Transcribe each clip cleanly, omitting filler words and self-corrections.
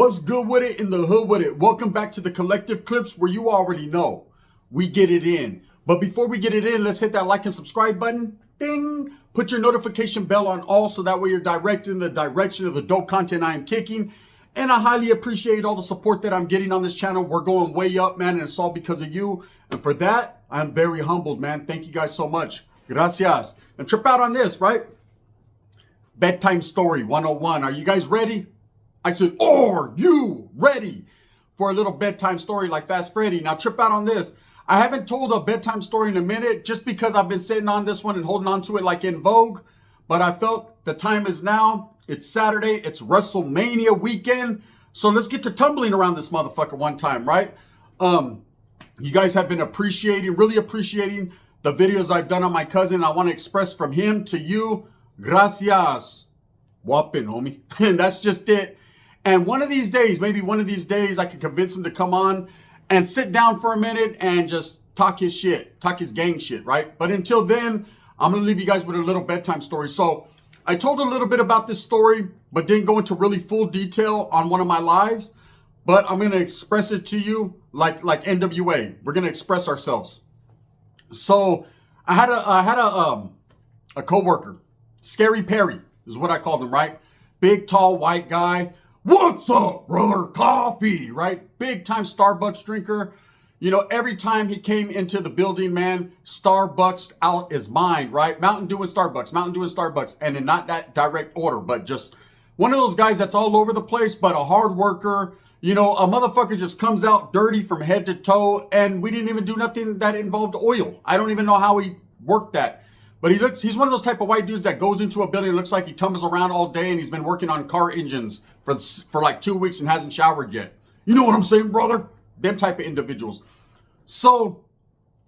What's good with it in the hood with it? Welcome back to the collective clips where you already know we get it in. But before we get it in, let's hit that like and subscribe button. Ding! Put your notification bell on all so that way you're directed in the direction of the dope content I am kicking. And I highly appreciate all the support that I'm getting on this channel. We're going way up, man, and it's all because of you. And for that, I'm very humbled, man. Thank you guys so much. Gracias. And trip out on this, right? Bedtime story 101. Are you guys ready? I said, are you ready for a little bedtime story like Fast Freddy? Now trip out on this. I haven't told a bedtime story in a minute just because I've been sitting on this one and holding on to it like in Vogue. But I felt the time is now. It's Saturday. It's WrestleMania weekend. So let's get to tumbling around this motherfucker one time, right? You guys have been really appreciating the videos I've done on my cousin. I want to express from him to you, gracias. Whopping, homie. And that's just it. And one of these days, maybe one of these days, I can convince him to come on and sit down for a minute and just talk his shit, talk his gang shit, right? But until then, I'm going to leave you guys with a little bedtime story. So I told a little bit about this story, but didn't go into really full detail on one of my lives. But I'm going to express it to you like NWA. We're going to express ourselves. So I had a coworker, Scary Perry is what I called him, right? Big, tall, white guy. What's up, brother? Coffee, right? Big time Starbucks drinker. You know, every time he came into the building, man, Starbucks out his mind, right? Mountain Dew and Starbucks, Mountain Dew and Starbucks. And in not that direct order, but just one of those guys that's all over the place, but a hard worker. You know, a motherfucker just comes out dirty from head to toe. And we didn't even do nothing that involved oil. I don't even know how he worked that. But he's one of those type of white dudes that goes into a building and looks like he tumbles around all day and he's been working on car engines for like 2 weeks and hasn't showered yet. You know what I'm saying, brother? Them type of individuals. So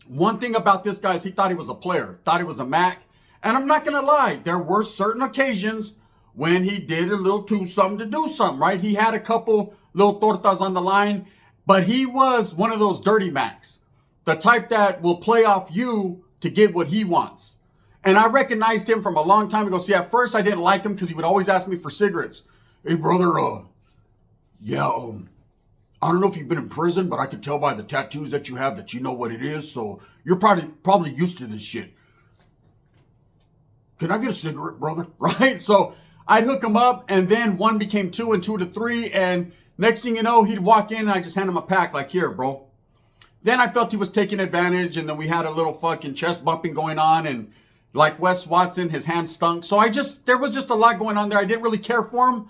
one thing about this guy is he thought he was a player, thought he was a Mac. And I'm not going to lie, there were certain occasions when he did a little too something to do something, right? He had a couple little tortas on the line, but he was one of those dirty Macs, the type that will play off you to get what he wants. And I recognized him from a long time ago. See, at first I didn't like him because he would always ask me for cigarettes. Hey, brother, I don't know if you've been in prison, but I could tell by the tattoos that you have that you know what it is. So you're probably used to this shit. Can I get a cigarette, brother? Right? So I'd hook him up, and then one became two and two to three. And next thing you know, he'd walk in and I just hand him a pack like, here, bro. Then I felt he was taking advantage, and then we had a little fucking chest bumping going on, and like Wes Watson, his hands stunk. So there was just a lot going on there. I didn't really care for him.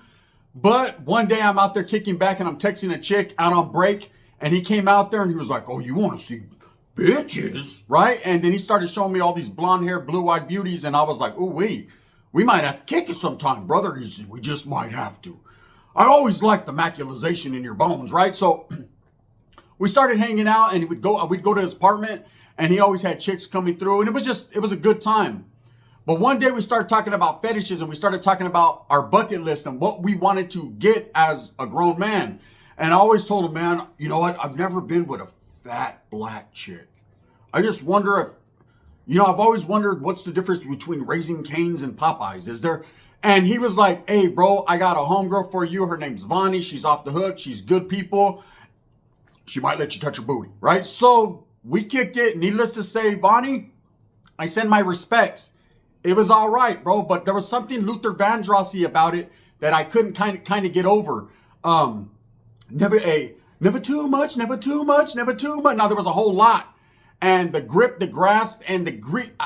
But one day I'm out there kicking back and I'm texting a chick out on break. And he came out there and he was like, oh, you want to see bitches? Right? And then he started showing me all these blonde hair, blue-eyed beauties. And I was like, ooh, we might have to kick it sometime, brother. He said, we just might have to. I always liked the maculization in your bones, right? So we started hanging out and we'd go to his apartment. And he always had chicks coming through. And it was a good time. But one day we started talking about fetishes and we started talking about our bucket list and what we wanted to get as a grown man. And I always told him, man, you know what? I've never been with a fat black chick. I just wonder if, I've always wondered what's the difference between Raising Cane's and Popeyes. Is there? And he was like, hey, bro, I got a homegirl for you. Her name's Vonnie. She's off the hook. She's good people. She might let you touch her booty, right? So we kicked it. Needless to say, Vonnie, I send my respects. It was all right, bro, but there was something Luther Vandrossy about it that I couldn't kind of get over. Never too much, never too much, never too much. Now, there was a whole lot. And the grip, the grasp, and the grip.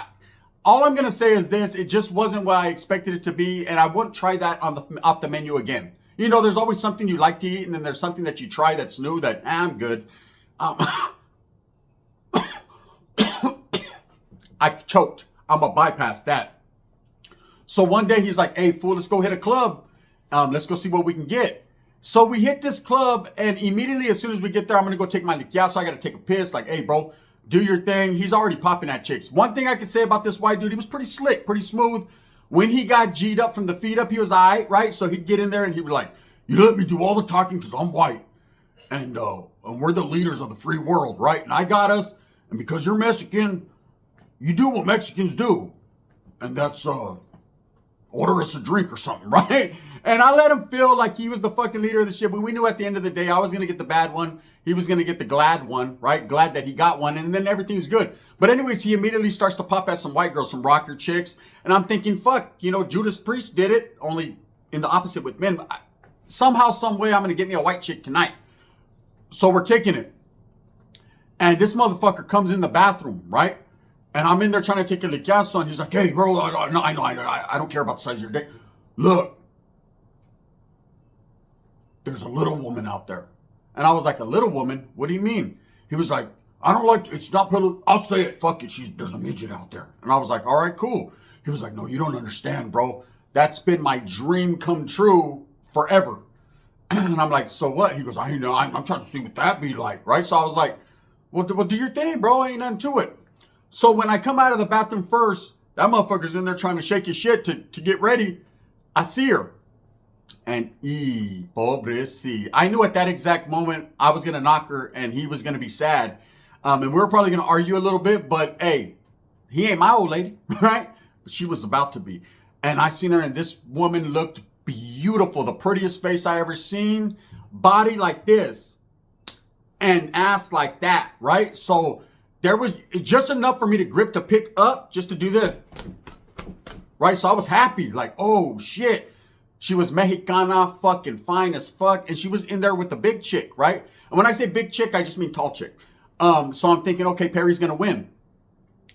All I'm going to say is this. It just wasn't what I expected it to be, and I wouldn't try that off the menu again. You know, there's always something you like to eat, and then there's something that you try that's new that, I'm good. I choked. I'm going to bypass that. So one day he's like, hey, fool, let's go hit a club. Let's go see what we can get. So we hit this club, and immediately as soon as we get there, I'm going to go take my liquiazo. I got to take a piss. Like, hey, bro, do your thing. He's already popping at chicks. One thing I could say about this white dude, he was pretty slick, pretty smooth. When he got G'd up from the feet up, he was all right? So he'd get in there, and he'd be like, you let me do all the talking because I'm white. And we're the leaders of the free world, right? And I got us. And because you're Mexican, you do what Mexicans do. And that's order us a drink or something, right? And I let him feel like he was the fucking leader of the ship. But we knew at the end of the day, I was going to get the bad one. He was going to get the glad one, right? Glad that he got one. And then everything's good. But anyways, he immediately starts to pop at some white girls, some rocker chicks. And I'm thinking, fuck, you know, Judas Priest did it, only in the opposite with men. Somehow, some way, I'm going to get me a white chick tonight. So we're kicking it. And this motherfucker comes in the bathroom, right? And I'm in there trying to take a licazo, and he's like, hey, bro, I know, I don't care about the size of your dick. Look, there's a little woman out there. And I was like, a little woman? What do you mean? He was like, I don't like, it's not, I'll say it, fuck it, there's a midget out there. And I was like, all right, cool. He was like, no, you don't understand, bro. That's been my dream come true forever. And I'm like, so what? He goes, I know, I'm trying to see what that be like, right? So I was like, well, do your thing, bro. Ain't nothing to it. So when I come out of the bathroom first, that motherfucker's in there trying to shake his shit to get ready. I see her. And pobrecita. I knew at that exact moment I was going to knock her and he was going to be sad. And we were probably going to argue a little bit, but hey, he ain't my old lady, right? But she was about to be. And I seen her, and this woman looked beautiful. The prettiest face I ever seen. Body like this. And ass like that, right? So there was just enough for me to grip to pick up, just to do this, right? So I was happy, like, oh shit. She was Mexicana, fucking fine as fuck, and she was in there with the big chick, right? And when I say big chick, I just mean tall chick. So I'm thinking, okay, Perry's gonna win.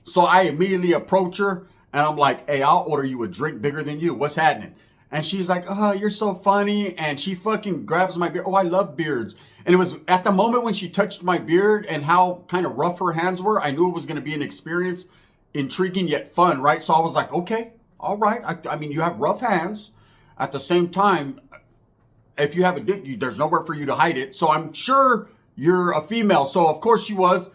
So I immediately approach her, and I'm like, hey, I'll order you a drink bigger than you. What's happening? And she's like, oh, you're so funny. And she fucking grabs my beard. Oh, I love beards. And it was at the moment when she touched my beard and how kind of rough her hands were, I knew it was going to be an experience, intriguing yet fun, right? So I was like, okay, all right. I mean, you have rough hands. At the same time, if you have a dick, there's nowhere for you to hide it. So I'm sure you're a female. So of course she was.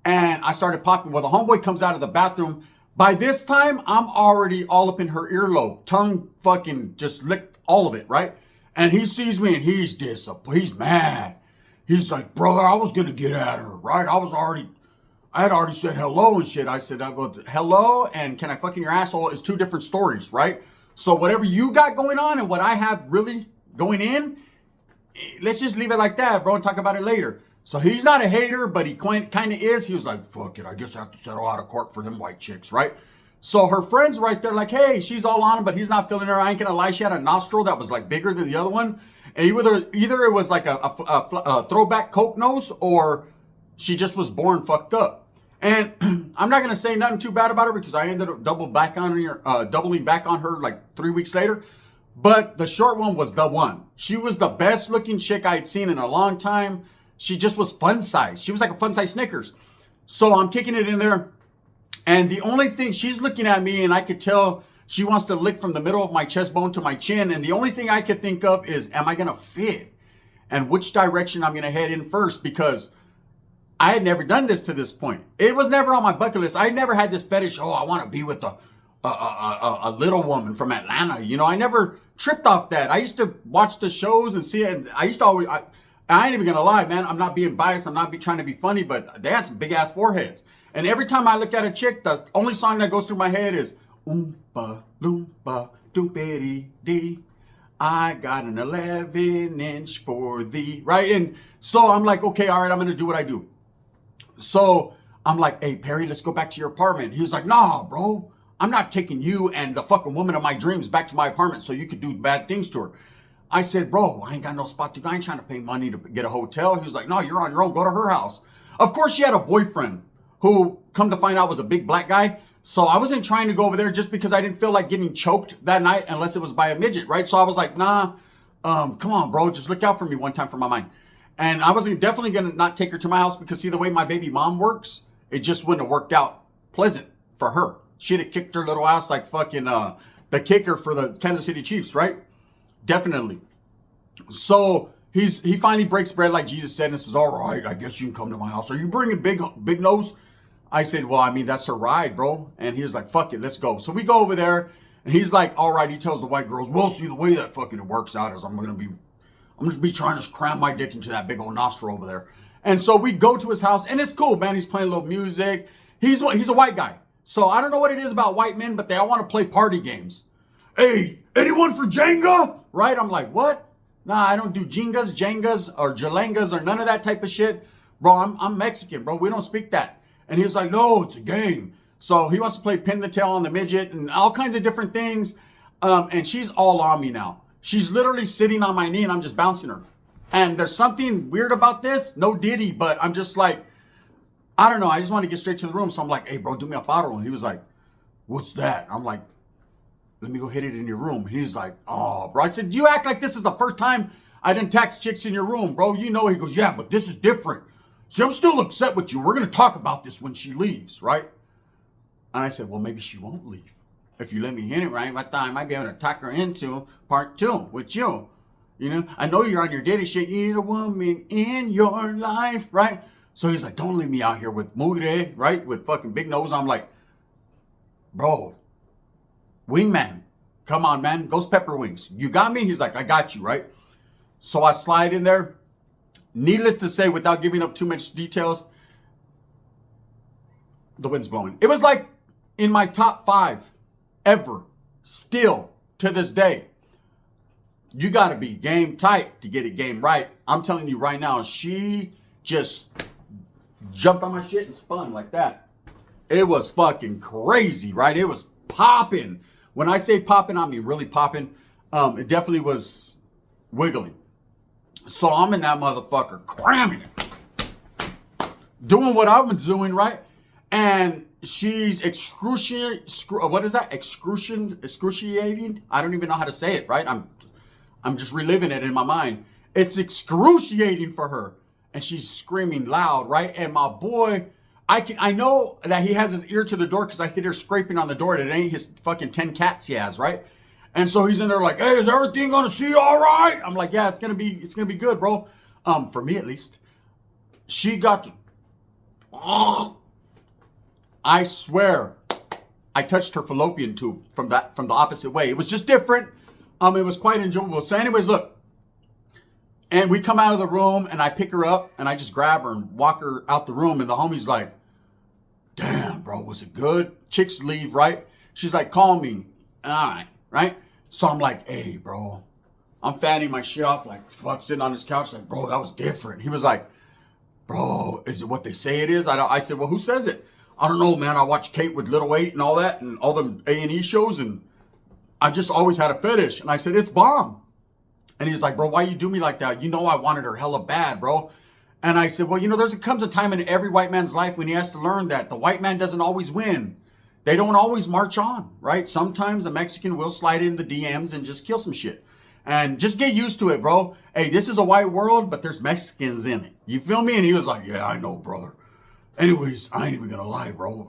And I started popping. Well, the homeboy comes out of the bathroom. By this time, I'm already all up in her earlobe. Tongue fucking just licked all of it, right? And he sees me and he's disappointed. He's mad. He's like, brother, I was going to get at her, right? I had already said hello and shit. I said, I go, hello and can I fuck in your asshole is two different stories, right? So whatever you got going on and what I have really going in, let's just leave it like that, bro, and talk about it later. So he's not a hater, but he kind of is. He was like, fuck it, I guess I have to settle out of court for them white chicks, right? So her friend's right there like, hey, she's all on him, but he's not feeling her. I ain't gonna lie, she had a nostril that was like bigger than the other one. And either it was like a throwback Coke nose or she just was born fucked up. And I'm not gonna say nothing too bad about her because I ended up doubling back on her like 3 weeks later. But the short one was the one. She was the best looking chick I'd seen in a long time. She just was fun size. She was like a fun size Snickers. So I'm kicking it in there. And the only thing, she's looking at me and I could tell she wants to lick from the middle of my chest bone to my chin. And the only thing I could think of is, am I going to fit? And which direction I'm going to head in first? Because I had never done this to this point. It was never on my bucket list. I never had this fetish. Oh, I want to be with a little woman from Atlanta. You know, I never tripped off that. I used to watch the shows and see it. And I used to always, I ain't even gonna lie, man. I'm not being biased. I'm not trying to be funny, but they have some big ass foreheads. And every time I look at a chick, the only song that goes through my head is Oompa Loompa Doompity Dee. I got an 11-inch for thee, right? And so I'm like, okay, all right, I'm gonna do what I do. So I'm like, hey, Perry, let's go back to your apartment. He was like, nah, bro, I'm not taking you and the fucking woman of my dreams back to my apartment so you could do bad things to her. I said, bro, I ain't got no spot to go. I ain't trying to pay money to get a hotel. He was like, no, you're on your own. Go to her house. Of course, she had a boyfriend who, come to find out, was a big black guy. So I wasn't trying to go over there just because I didn't feel like getting choked that night unless it was by a midget, right? So I was like, nah, come on, bro. Just look out for me one time for my mind. And I wasn't definitely going to not take her to my house because, see, the way my baby mom works, it just wouldn't have worked out pleasant for her. She'd have kicked her little ass like fucking the kicker for the Kansas City Chiefs, right? Definitely. So he finally breaks bread like Jesus said and says, all right, I guess you can come to my house. Are you bringing big nose? I said, well, I mean, that's her ride, bro. And he was like, fuck it, let's go. So we go over there and he's like, all right. He tells the white girls, well, see, the way that fucking it works out is I'm just be trying to cram my dick into that big old nostril over there. And so we go to his house and it's cool, man. He's playing a little music. He's a white guy. So I don't know what it is about white men, but they all want to play party games. hey, anyone for Jenga? Right? I'm like, what? Nah, I don't do Jengas, or Jalangas, or none of that type of shit. Bro, I'm Mexican, bro. We don't speak that. And he's like, no, it's a game. So he wants to play pin the tail on the midget and all kinds of different things. And she's all on me now. She's literally sitting on my knee and I'm just bouncing her. And there's something weird about this. No diddy, but I'm just like, I don't know. I just want to get straight to the room. So I'm like, hey, bro, do me a paro. And he was like, what's that? I'm like, let me go hit it in your room. He's like, oh, bro. I said, you act like this is the first time I didn't tax chicks in your room, bro. You know, he goes, yeah, but this is different. See, I'm still upset with you. We're going to talk about this when she leaves, right? And I said, well, maybe she won't leave. If you let me hit it right, I might be able to talk her into part 2 with you. You know, I know you're on your daddy shit. You need a woman in your life, right? So he's like, don't leave me out here with mugre, right? With fucking big nose. I'm like, bro, wingman. Come on, man. Ghost pepper wings. You got me? He's like, I got you, right? So I slide in there. Needless to say, without giving up too much details, the wind's blowing. It was like in my top 5 ever. Still to this day. You got to be game tight to get it game right. I'm telling you right now, she just jumped on my shit and spun like that. It was fucking crazy, right? It was popping. When I say popping, I mean really popping. It definitely was wiggling. So I'm in that motherfucker cramming it. Doing what I was doing, right? And she's excruciating. What is that? Excruciating? I don't even know how to say it, right? I'm just reliving it in my mind. It's excruciating for her. And she's screaming loud, right? And my boy, I know that he has his ear to the door because I could hear scraping on the door. And it ain't his fucking 10 cats he has, right? And so he's in there like, hey, is everything gonna see all right? I'm like, yeah, it's gonna be good, bro. For me at least. She got to, I swear, I touched her fallopian tube from the opposite way. It was just different. It was quite enjoyable. So anyways, look. And we come out of the room and I pick her up and I just grab her and walk her out the room. And the homie's like, damn, bro, was it good? Chicks leave, right? She's like, call me. All right, right? So I'm like, hey, bro. I'm fanning my shit off like, fuck, sitting on his couch. Like, bro, that was different. He was like, bro, is it what they say it is? I said, well, who says it? I don't know, man. I watch Kate with Little 8 and all that and all them A&E shows. And I just always had a fetish. And I said, it's bomb. And he's like, bro, why you do me like that? You know I wanted her hella bad, bro. And I said, well, you know, comes a time in every white man's life when he has to learn that the white man doesn't always win. They don't always march on, right? Sometimes a Mexican will slide in the DMs and just kill some shit. And just get used to it, bro. Hey, this is a white world, but there's Mexicans in it. You feel me? And he was like, yeah, I know, brother. Anyways, I ain't even gonna lie, bro.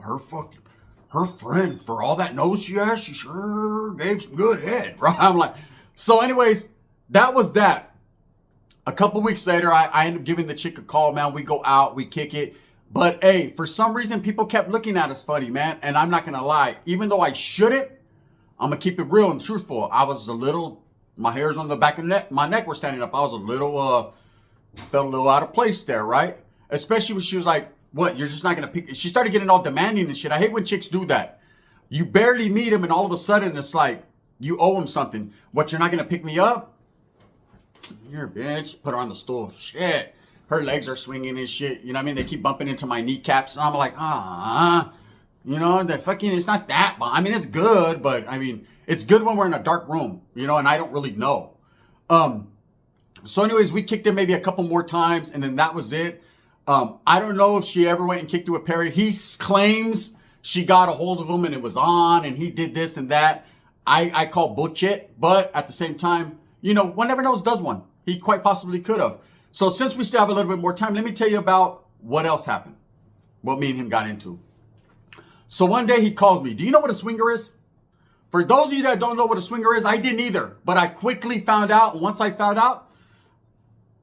Her friend, for all that nose she has, she sure gave some good head, bro. I'm like, so anyways, that was that. A couple weeks later, I ended up giving the chick a call, man. We go out, we kick it. But hey, for some reason, people kept looking at us funny, man. And I'm not gonna lie, even though I shouldn't, I'm gonna keep it real and truthful. I was a little, my hairs on the back of my neck were standing up. I was a little, felt a little out of place there, right? Especially when she was like, what, you're just not gonna pick, she started getting all demanding and shit. I hate when chicks do that. You barely meet him and all of a sudden it's like, you owe him something. What, you're not gonna pick me up? You're a bitch. Put her on the stool. Shit. Her legs are swinging and shit. You know what I mean? They keep bumping into my kneecaps. And I'm like, you know, the fucking, it's not that. I mean, it's good, but I mean, it's good when we're in a dark room, you know, and I don't really know. So anyways, we kicked him maybe a couple more times and then that was it. I don't know if she ever went and kicked it with Perry. He claims she got a hold of him and it was on and he did this and that. I call bullshit, but at the same time, you know, one never knows does one. He quite possibly could have. So since we still have a little bit more time, let me tell you about what else happened. What me and him got into. So one day he calls me. Do you know what a swinger is? For those of you that don't know what a swinger is, I didn't either. But I quickly found out. And once I found out,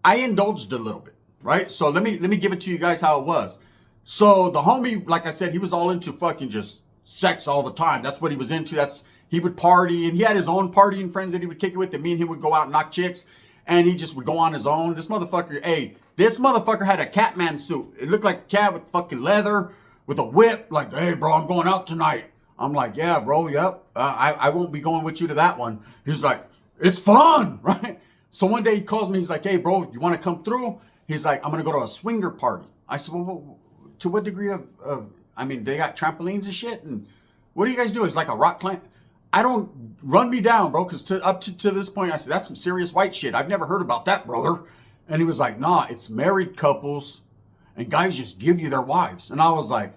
I indulged a little bit, right? So let me give it to you guys how it was. So the homie, like I said, he was all into fucking just sex all the time. That's what he was into. He would party and he had his own partying friends that he would kick it with. And me and him would go out and knock chicks and he just would go on his own. This motherfucker had a Catman suit. It looked like a cat with fucking leather with a whip. Like, hey, bro, I'm going out tonight. I'm like, yeah, bro, yep. I won't be going with you to that one. He's like, it's fun, right? So one day he calls me. He's like, hey, bro, you want to come through? He's like, I'm going to go to a swinger party. I said, well, to what degree of, I mean, they got trampolines and shit. And what do you guys do? It's like a rock climb. I don't, run me down, bro. Because up to this point, I said, that's some serious white shit. I've never heard about that, brother. And he was like, nah, it's married couples. And guys just give you their wives. And I was like,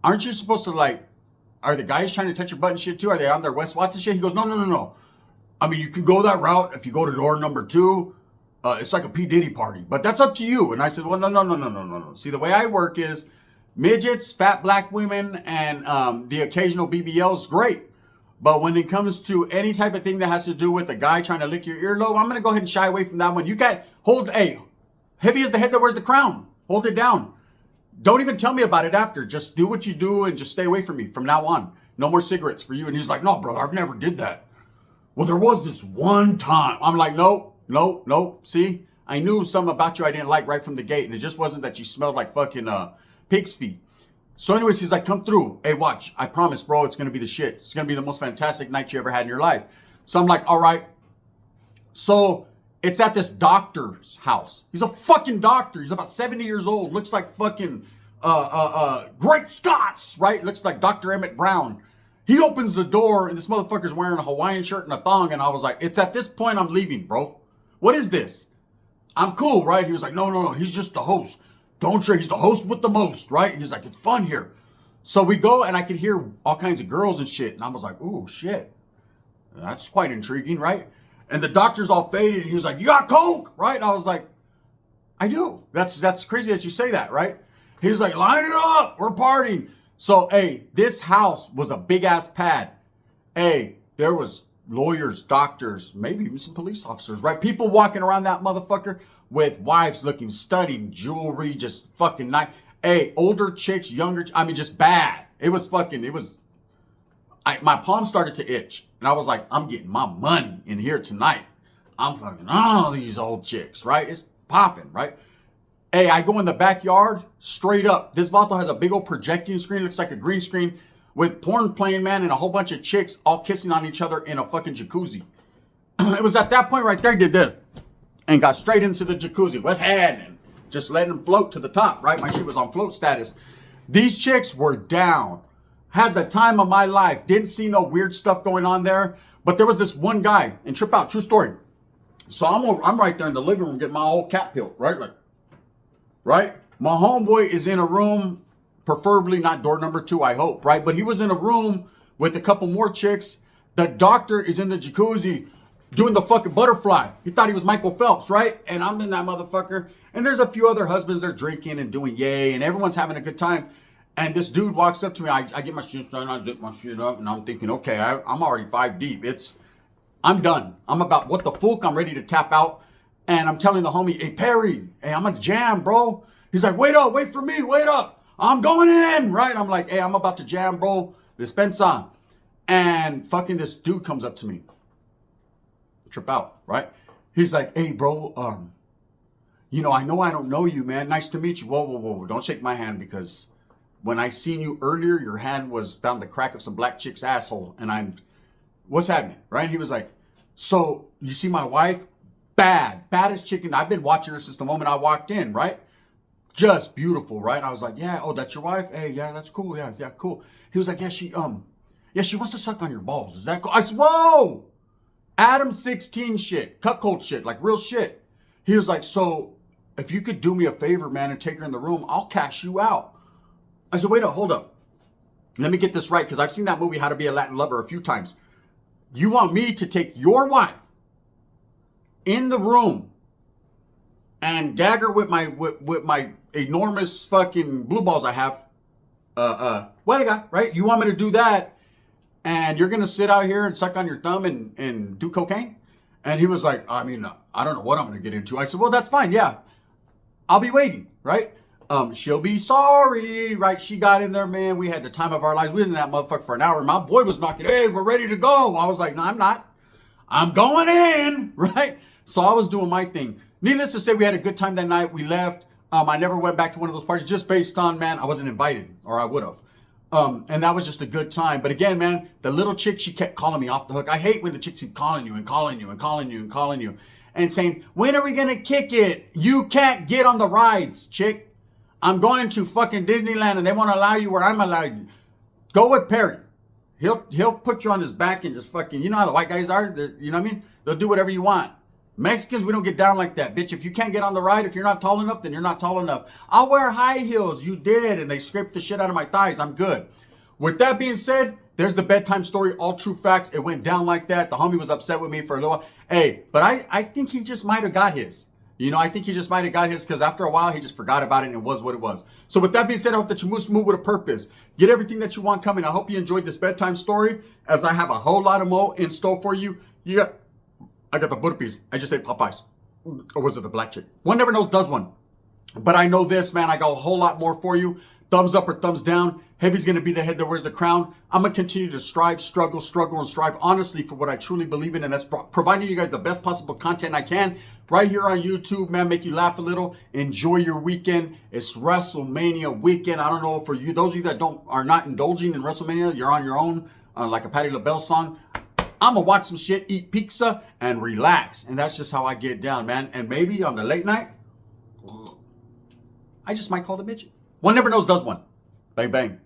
aren't you supposed to like, are the guys trying to touch your butt and shit too? Are they on their Wes Watson shit? He goes, no. I mean, you can go that route if you go to door number 2. It's like a P. Diddy party, but that's up to you. And I said, well, no. See, the way I work is midgets, fat black women, and the occasional BBL is great. But when it comes to any type of thing that has to do with a guy trying to lick your earlobe, I'm going to go ahead and shy away from that one. You can't hold, hey, heavy as the head that wears the crown. Hold it down. Don't even tell me about it after. Just do what you do and just stay away from me from now on. No more cigarettes for you. And he's like, no, brother, I've never did that. Well, there was this one time. I'm like, no. See, I knew something about you I didn't like right from the gate. And it just wasn't that you smelled like fucking pig's feet. So anyways, he's like, come through. Hey, watch. I promise, bro, it's going to be the shit. It's going to be the most fantastic night you ever had in your life. So I'm like, all right. So it's at this doctor's house. He's a fucking doctor. He's about 70 years old. Looks like fucking Great Scots, right? Looks like Dr. Emmett Brown. He opens the door and this motherfucker's wearing a Hawaiian shirt and a thong. And I was like, it's at this point I'm leaving, bro. What is this? I'm cool, right? He was like, no. He's just the host. Don't trip. He's the host with the most, right? He's like, it's fun here. So we go and I could hear all kinds of girls and shit. And I was like, ooh, shit. That's quite intriguing, right? And the doctor's all faded. And he was like, you got coke, right? And I was like, I do. That's crazy that you say that, right? He was like, line it up. We're partying. So, hey, this house was a big ass pad. Hey, there was lawyers, doctors, maybe even some police officers, right? People walking around that motherfucker with wives looking stunning, jewelry, just fucking nice. Hey, older chicks, younger, I mean, just bad. It was, my palm started to itch. And I was like, I'm getting my money in here tonight. I'm fucking all these old chicks, right? It's popping, right? Hey, I go in the backyard, straight up. This vato has a big old projecting screen, looks like a green screen, with porn playing, man, and a whole bunch of chicks all kissing on each other in a fucking jacuzzi. It was at that point right there, did this. And got straight into the jacuzzi. What's happening? Just letting them float to the top, right? My shit was on float status. These chicks were down. Had the time of my life. Didn't see no weird stuff going on there. But there was this one guy, and trip out, true story. So I'm right there in the living room getting my whole cat pill, right? Like, right? My homeboy is in a room, preferably not door number 2, I hope, right? But he was in a room with a couple more chicks. The doctor is in the jacuzzi doing the fucking butterfly. He thought he was Michael Phelps, right? And I'm in that motherfucker. And there's a few other husbands, they're drinking and doing yay, and everyone's having a good time. And this dude walks up to me. I get my shit done, I zip my shit up, and I'm thinking, okay, I'm already 5 deep. I'm done. I'm about what the fuck. I'm ready to tap out. And I'm telling the homie, hey, Perry, hey, I'm gonna jam, bro. He's like, wait up, wait for me, wait up. I'm going in, right? I'm like, hey, I'm about to jam, bro. Dispensa. And fucking this dude comes up to me. Trip out, right? He's like, hey, bro, I know I don't know you, man. Nice to meet you. Whoa. Don't shake my hand because when I seen you earlier, your hand was down the crack of some black chick's asshole. And what's happening, right? He was like, so you see my wife? Baddest chicken. I've been watching her since the moment I walked in, right? Just beautiful, right? I was like, yeah, oh, that's your wife? Hey, yeah, that's cool. Yeah, cool. He was like, yeah, she wants to suck on your balls. Is that cool? I said, whoa! Adam 16 shit, cuckold shit, like real shit. He was like, so if you could do me a favor, man, and take her in the room, I'll cash you out. I said, wait up, hold up. Let me get this right, because I've seen that movie, How to Be a Latin Lover, a few times. You want me to take your wife in the room and gag her with my enormous fucking blue balls I have? Right? You want me to do that? And you're going to sit out here and suck on your thumb and do cocaine? And he was like, I mean, I don't know what I'm going to get into. I said, well, that's fine. Yeah. I'll be waiting, right? She'll be sorry, right? She got in there, man. We had the time of our lives. We was in that motherfucker for an hour. My boy was knocking, hey, we're ready to go. I was like, no, I'm not. I'm going in, right? So I was doing my thing. Needless to say, we had a good time that night. We left. I never went back to one of those parties just based on, man, I wasn't invited, or I would have. And that was just a good time. But again, man, the little chick, she kept calling me off the hook. I hate when the chicks keep calling you and calling you and calling you and calling you and saying, when are we going to kick it? You can't get on the rides, chick. I'm going to fucking Disneyland and they won't allow you where I'm allowed you. Go with Perry. He'll put you on his back and just fucking, you know how the white guys are? You know what I mean? They'll do whatever you want. Mexicans, we don't get down like that, bitch. If you can't get on the ride, if you're not tall enough, then you're not tall enough. I'll wear high heels. You did. And they scraped the shit out of my thighs. I'm good. With that being said, there's the bedtime story. All true facts. It went down like that. The homie was upset with me for a little while. Hey, but I think he just might have got his. You know, I think he just might have got his because after a while, he just forgot about it and it was what it was. So with that being said, I hope that you move with a purpose. Get everything that you want coming. I hope you enjoyed this bedtime story as I have a whole lot of more in store for you. I got the burpees. I just ate Popeyes. Or was it the black chick? One never knows, does one. But I know this, man. I got a whole lot more for you. Thumbs up or thumbs down. Heavy's going to be the head that wears the crown. I'm going to continue to strive, struggle, and strive honestly for what I truly believe in. And that's providing you guys the best possible content I can right here on YouTube, man. Make you laugh a little. Enjoy your weekend. It's WrestleMania weekend. I don't know, for you, those of you that are not indulging in WrestleMania, you're on your own, like a Patti LaBelle song. I'm going to watch some shit, eat pizza, and relax. And that's just how I get down, man. And maybe on the late night, I just might call the midget. One never knows, does one. Bang, bang.